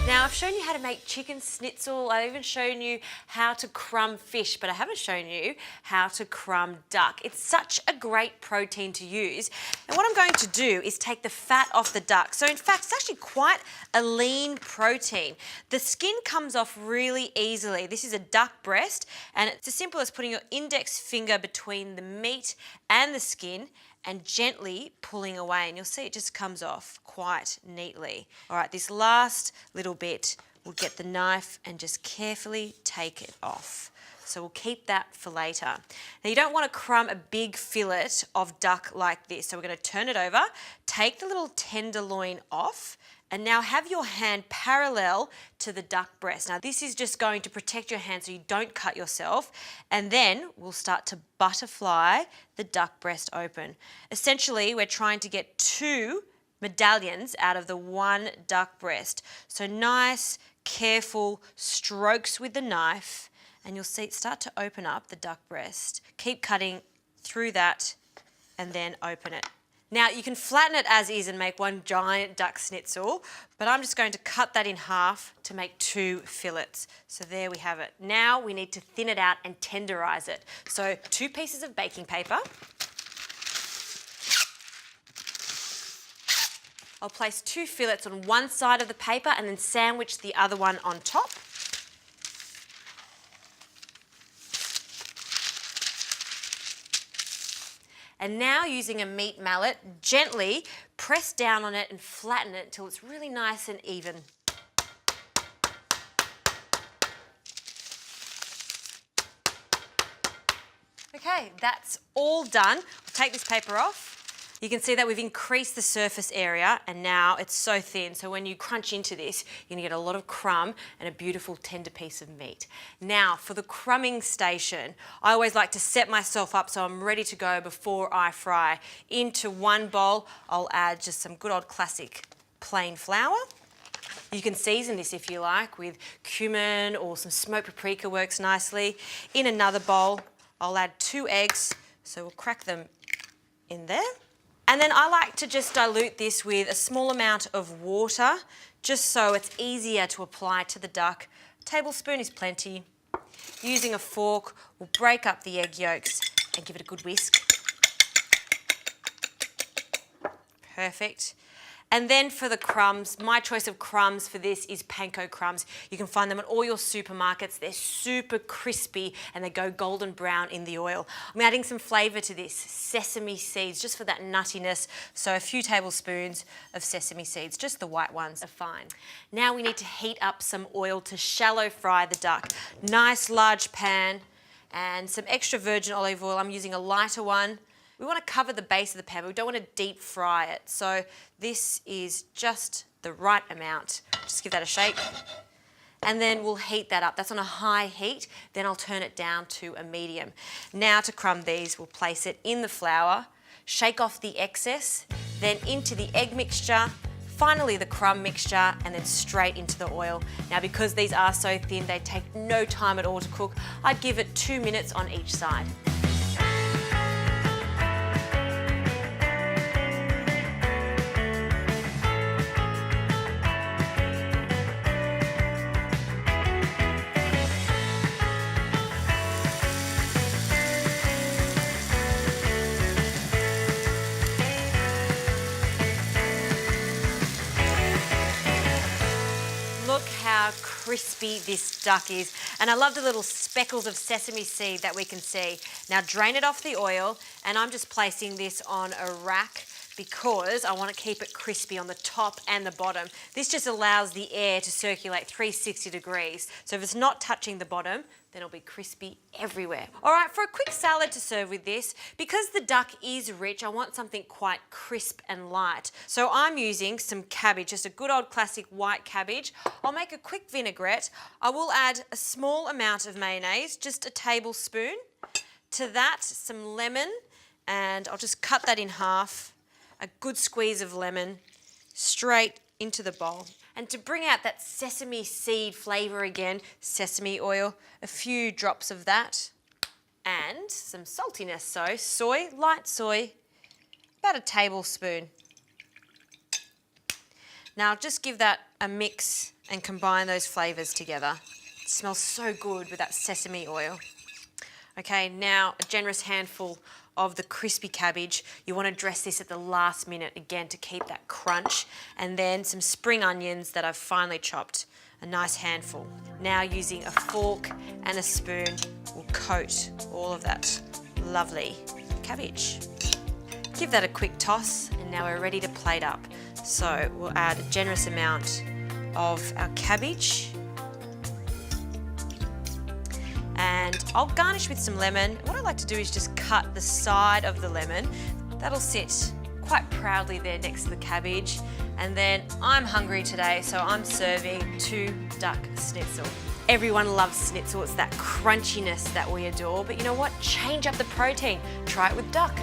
Now, I've shown you how to make chicken schnitzel. I've even shown you how to crumb fish, but I haven't shown you how to crumb duck. It's such a great protein to use. And what I'm going to do is take the fat off the duck. So in fact, it's actually quite a lean protein. The skin comes off really easily. This is a duck breast, and it's as simple as putting your index finger between the meat and the skin and gently pulling away, and you'll see it just comes off quite neatly. All right, this last little bit, we'll get the knife and just carefully take it off. So we'll keep that for later. Now you don't want to crumb a big fillet of duck like this, so we're going to turn it over, take the little tenderloin off, and now have your hand parallel to the duck breast. Now this is just going to protect your hand so you don't cut yourself, and then we'll start to butterfly the duck breast open. Essentially, we're trying to get 2 medallions out of the 1 duck breast. So nice, careful strokes with the knife, and you'll see it start to open up the duck breast. Keep cutting through that and then open it. Now you can flatten it as is and make 1 giant duck schnitzel, but I'm just going to cut that in half to make 2 fillets. So there we have it. Now we need to thin it out and tenderize it. So 2 pieces of baking paper. I'll place 2 fillets on one side of the paper and then sandwich the other one on top. And now using a meat mallet, gently press down on it and flatten it until it's really nice and even. Okay, that's all done. I'll take this paper off. You can see that we've increased the surface area and now it's so thin, so when you crunch into this, you're gonna get a lot of crumb and a beautiful tender piece of meat. Now, for the crumbing station, I always like to set myself up so I'm ready to go before I fry. Into 1 bowl, I'll add just some good old classic plain flour. You can season this if you like with cumin or some smoked paprika, works nicely. In another bowl, I'll add 2 eggs, so we'll crack them in there. And then I like to just dilute this with a small amount of water, just so it's easier to apply to the duck. A tablespoon is plenty. Using a fork, we'll break up the egg yolks and give it a good whisk. Perfect. And then for the crumbs, my choice of crumbs for this is panko crumbs. You can find them at all your supermarkets. They're super crispy and they go golden brown in the oil. I'm adding some flavour to this, sesame seeds, just for that nuttiness. So a few tablespoons of sesame seeds, just the white ones are fine. Now we need to heat up some oil to shallow fry the duck. Nice large pan and some extra virgin olive oil. I'm using a lighter one. We want to cover the base of the pan, but we don't want to deep fry it. So this is just the right amount. Just give that a shake. And then we'll heat that up. That's on a high heat. Then I'll turn it down to a medium. Now to crumb these, we'll place it in the flour, shake off the excess, then into the egg mixture, finally the crumb mixture, and then straight into the oil. Now because these are so thin, they take no time at all to cook. I'd give it 2 minutes on each side. Look how crispy this duck is. And I love the little speckles of sesame seed that we can see. Now drain it off the oil, and I'm just placing this on a rack because I want to keep it crispy on the top and the bottom. This just allows the air to circulate 360 degrees. So if it's not touching the bottom, then it'll be crispy everywhere. All right, for a quick salad to serve with this, because the duck is rich, I want something quite crisp and light. So I'm using some cabbage, just a good old classic white cabbage. I'll make a quick vinaigrette. I will add a small amount of mayonnaise, just a tablespoon. To that, some lemon, and I'll just cut that in half. A good squeeze of lemon straight into the bowl. And to bring out that sesame seed flavour again, sesame oil, a few drops of that, and some saltiness. So soy, light soy, about a tablespoon. Now just give that a mix and combine those flavours together. It smells so good with that sesame oil. Okay, now a generous handful of the crispy cabbage. You want to dress this at the last minute again to keep that crunch, and then some spring onions that I've finely chopped, a nice handful. Now using a fork and a spoon, we'll coat all of that lovely cabbage. Give that a quick toss, and now we're ready to plate up. So we'll add a generous amount of our cabbage, and I'll garnish with some lemon. What I like to do is just cut the side of the lemon. That'll sit quite proudly there next to the cabbage. And then I'm hungry today, so I'm serving 2 duck schnitzel. Everyone loves schnitzel. It's that crunchiness that we adore, but you know what? Change up the protein. Try it with duck.